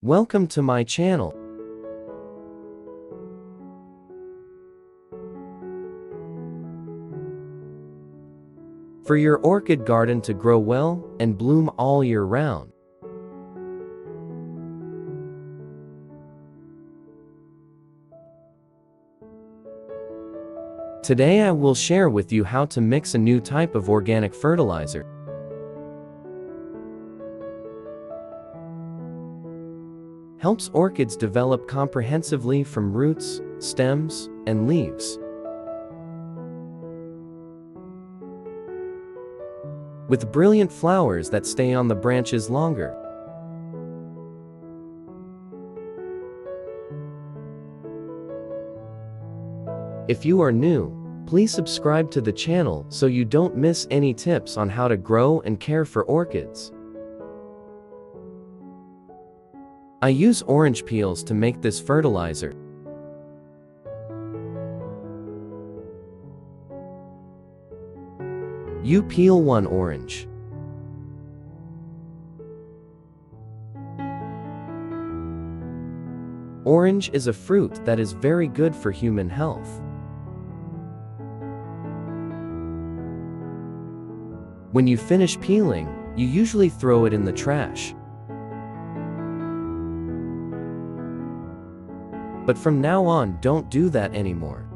Welcome to my channel. For your orchid garden to grow well and bloom all year round. Today I will share with you how to mix a new type of organic fertilizer. Helps orchids develop comprehensively from roots, stems, and leaves. With brilliant flowers that stay on the branches longer. If you are new, please subscribe to the channel so you don't miss any tips on how to grow and care for orchids. I use orange peels to make this fertilizer. You peel 1 orange. Orange is a fruit that is very good for human health. When you finish peeling, you usually throw it in the trash. But from now on, don't do that anymore.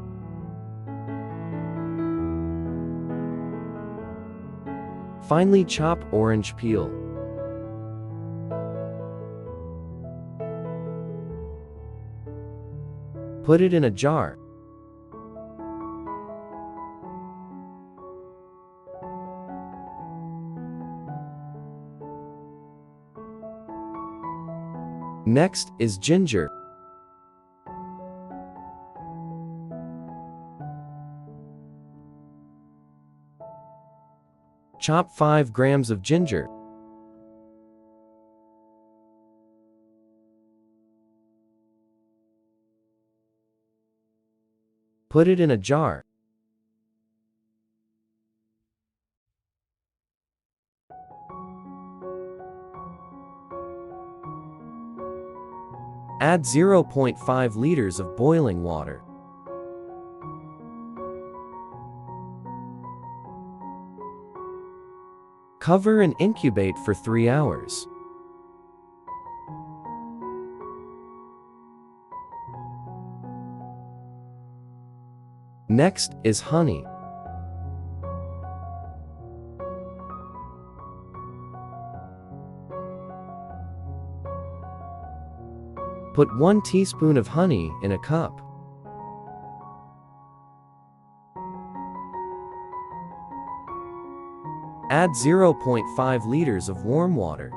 Finely chop orange peel. Put it in a jar. Next is ginger. Chop 5 grams of ginger. Put it in a jar. Add 0.5 liters of boiling water. Cover and incubate for 3 hours. Next is honey. Put 1 teaspoon of honey in a cup. Add 0.5 liters of warm water.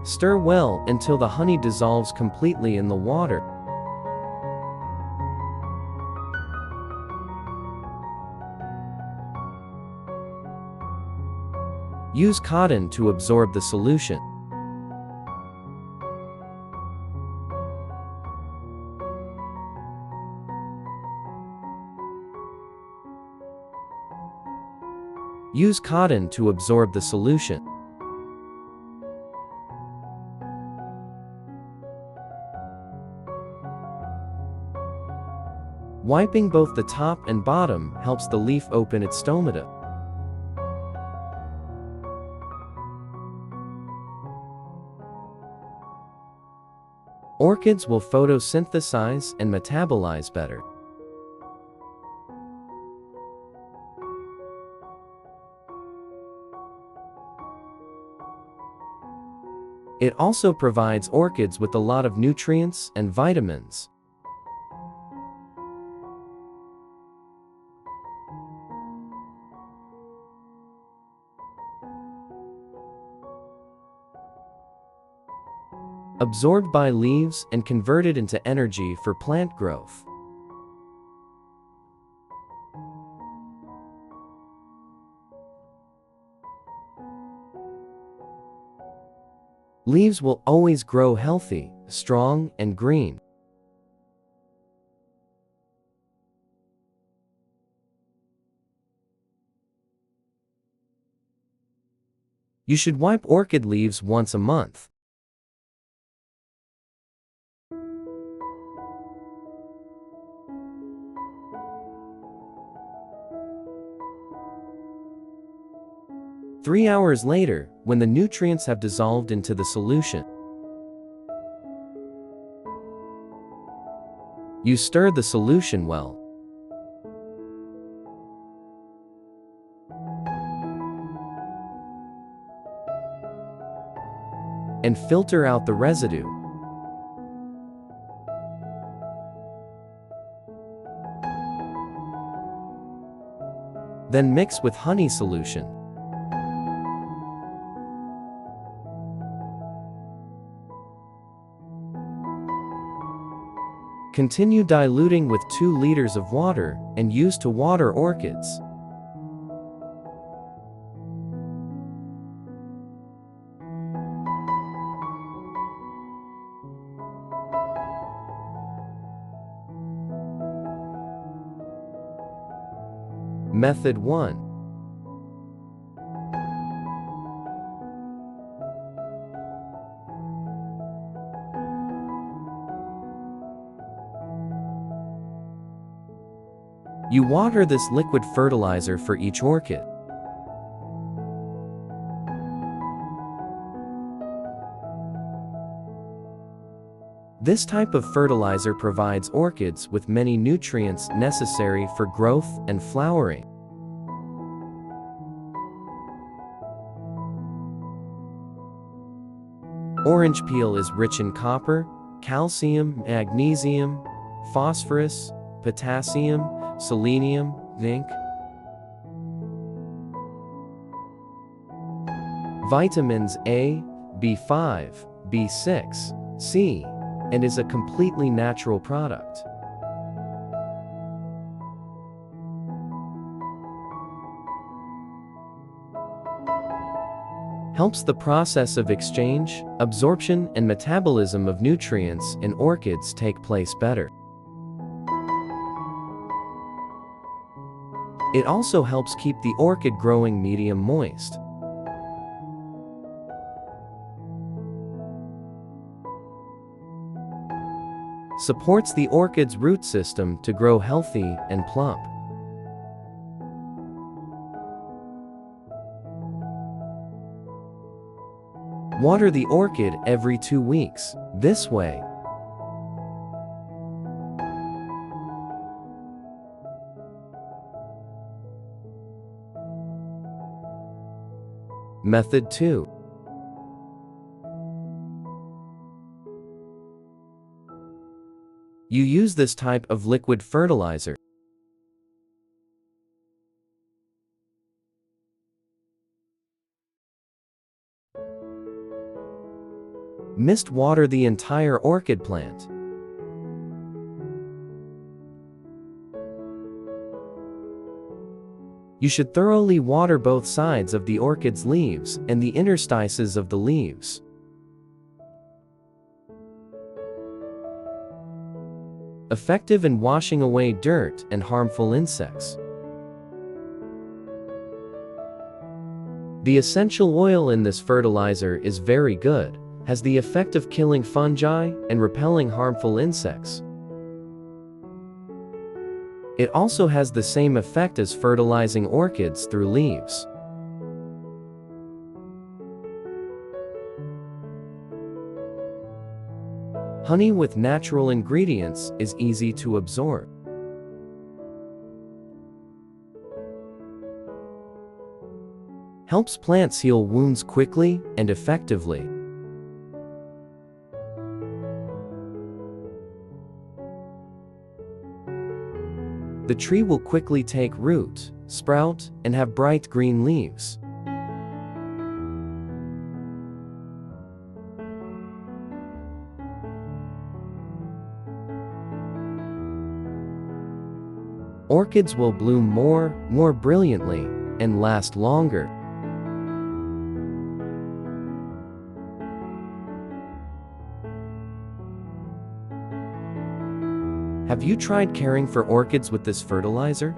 Stir well until the honey dissolves completely in the water. Use cotton to absorb the solution. Use cotton to absorb the solution. Wiping both the top and bottom helps the leaf open its stomata. Orchids will photosynthesize and metabolize better. It also provides orchids with a lot of nutrients and vitamins. Absorbed by leaves and converted into energy for plant growth. Leaves will always grow healthy, strong, and green. You should wipe orchid leaves once a month. Three hours later, when the nutrients have dissolved into the solution, you stir the solution well. And filter out the residue. Then mix with honey solution. Continue diluting with 2 liters of water and use to water orchids. Method 1. You water this liquid fertilizer for each orchid. This type of fertilizer provides orchids with many nutrients necessary for growth and flowering. Orange peel is rich in copper, calcium, magnesium, phosphorus, potassium, selenium, zinc, vitamins A, B5, B6, C, and is a completely natural product. Helps the process of exchange, absorption, and metabolism of nutrients in orchids take place better. It also helps keep the orchid growing medium moist. Supports the orchid's root system to grow healthy and plump. Water the orchid every 2 weeks. This way, Method 2. You use this type of liquid fertilizer. Mist water the entire orchid plant. You should thoroughly water both sides of the orchid's leaves and the interstices of the leaves. Effective in washing away dirt and harmful insects. The essential oil in this fertilizer is very good, has the effect of killing fungi and repelling harmful insects. It also has the same effect as fertilizing orchids through leaves. Honey with natural ingredients is easy to absorb. Helps plants heal wounds quickly and effectively. The tree will quickly take root, sprout, and have bright green leaves. Orchids will bloom more brilliantly, and last longer. Have you tried caring for orchids with this fertilizer?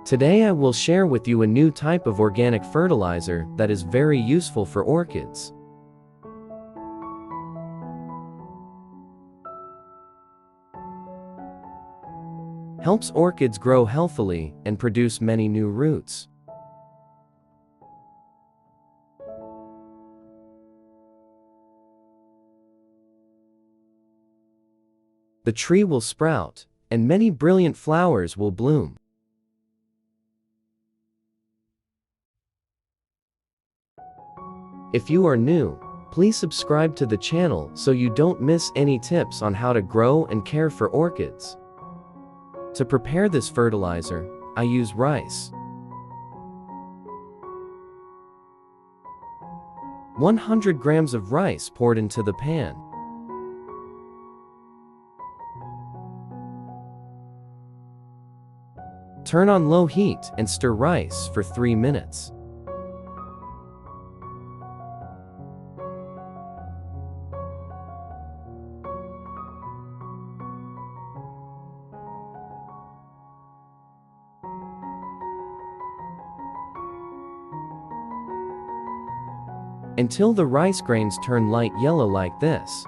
Today I will share with you a new type of organic fertilizer that is very useful for orchids. Helps orchids grow healthily and produce many new roots. The tree will sprout, and many brilliant flowers will bloom. If you are new, please subscribe to the channel so you don't miss any tips on how to grow and care for orchids. To prepare this fertilizer, I use rice. 100 grams of rice poured into the pan. Turn on low heat and stir rice for 3 minutes. Until the rice grains turn light yellow like this.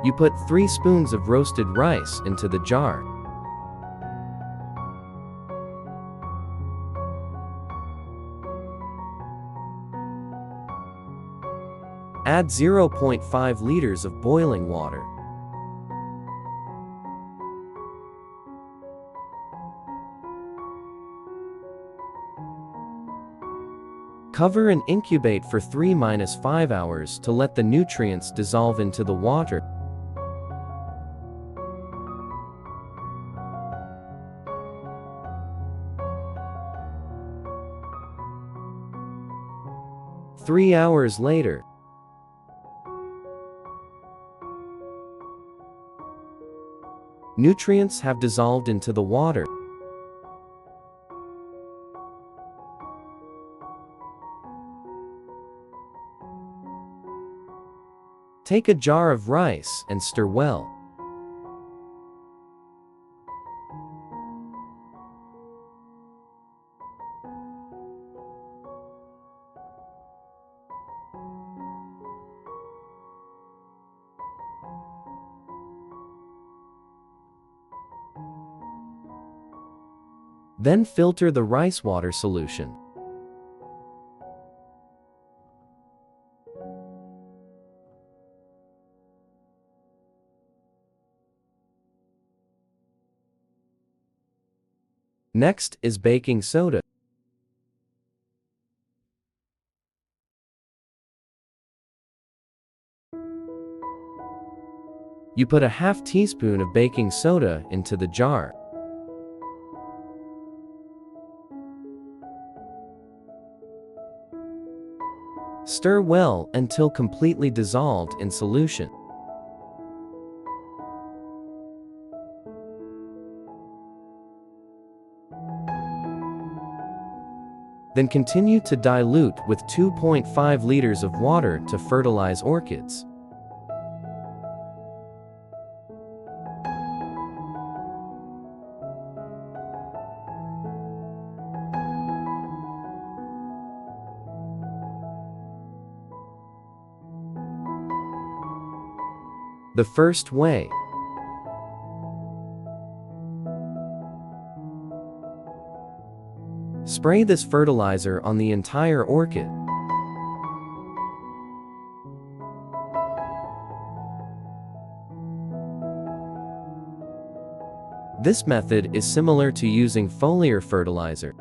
You put 3 spoons of roasted rice into the jar. Add 0.5 liters of boiling water. Cover and incubate for 3–5 hours to let the nutrients dissolve into the water. Three hours later, nutrients have dissolved into the water. Take a jar of rice and stir well. Then filter the rice water solution. Next is baking soda. You put a half teaspoon of baking soda into the jar. Stir well until completely dissolved in solution. Then continue to dilute with 2.5 liters of water to fertilize orchids. The first way. Spray this fertilizer on the entire orchid. This method is similar to using foliar fertilizer.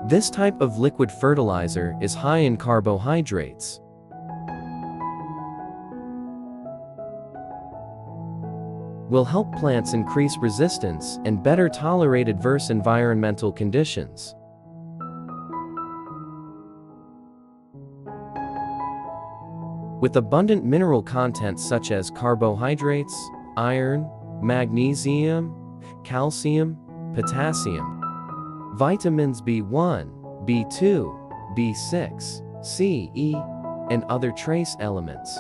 This type of liquid fertilizer is high in carbohydrates. Will help plants increase resistance and better tolerate adverse environmental conditions. With abundant mineral content such as carbohydrates, iron, magnesium, calcium, potassium, vitamins B1, B2, B6, C, E, and other trace elements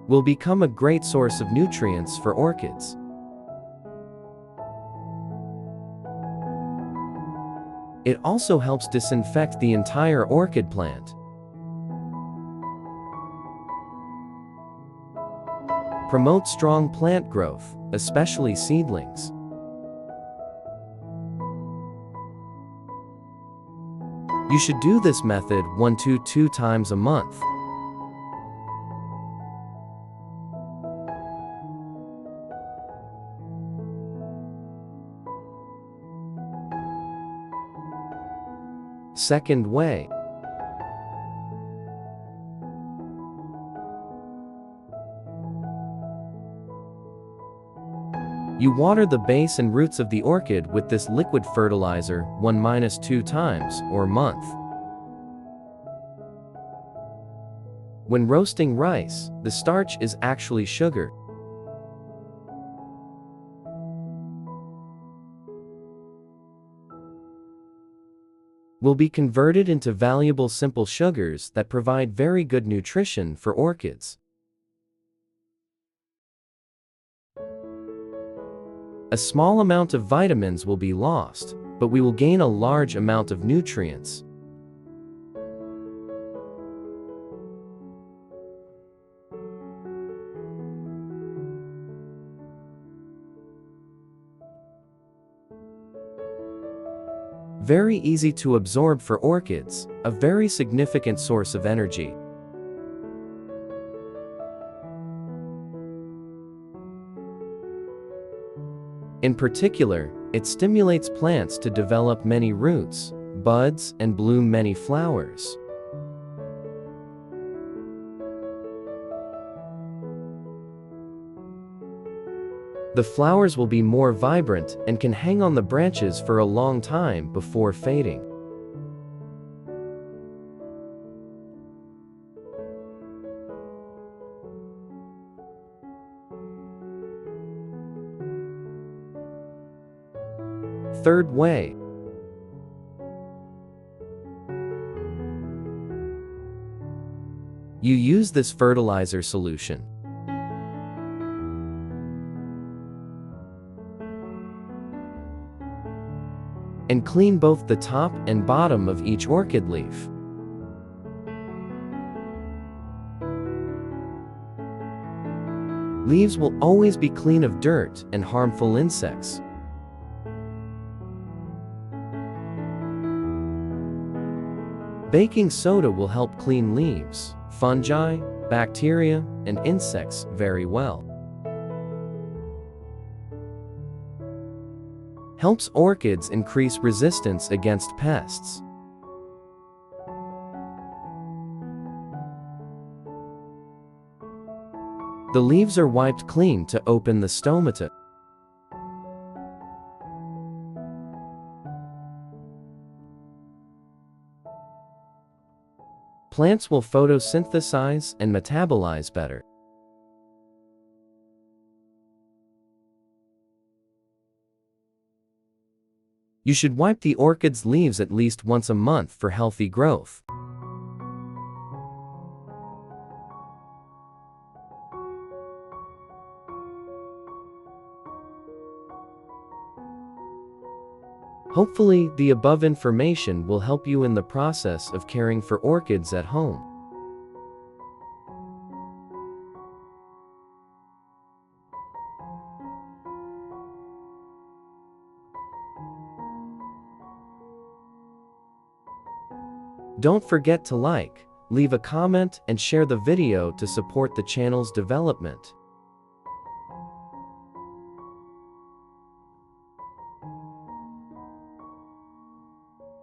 will become a great source of nutrients for orchids. It also helps disinfect the entire orchid plant. Promote strong plant growth, especially seedlings. You should do this method 1 to 2 times a month. Second way. You water the base and roots of the orchid with this liquid fertilizer 1–2 times or month. When roasting rice, the starch is actually sugar. Will be converted into valuable simple sugars that provide very good nutrition for orchids. A small amount of vitamins will be lost, but we will gain a large amount of nutrients. Very easy to absorb for orchids, a very significant source of energy. In particular, it stimulates plants to develop many roots, buds, and bloom many flowers. The flowers will be more vibrant and can hang on the branches for a long time before fading. Third way. You use this fertilizer solution and clean both the top and bottom of each orchid leaf. Leaves will always be clean of dirt and harmful insects. Baking soda will help clean leaves, fungi, bacteria, and insects very well. Helps orchids increase resistance against pests. The leaves are wiped clean to open the stomata. Plants will photosynthesize and metabolize better. You should wipe the orchid's leaves at least once a month for healthy growth. Hopefully, the above information will help you in the process of caring for orchids at home. Don't forget to like, leave a comment, and share the video to support the channel's development.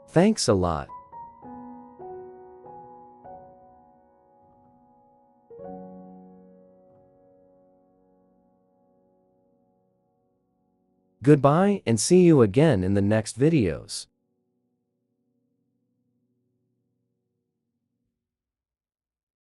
Thanks a lot. Goodbye and see you again in the next videos.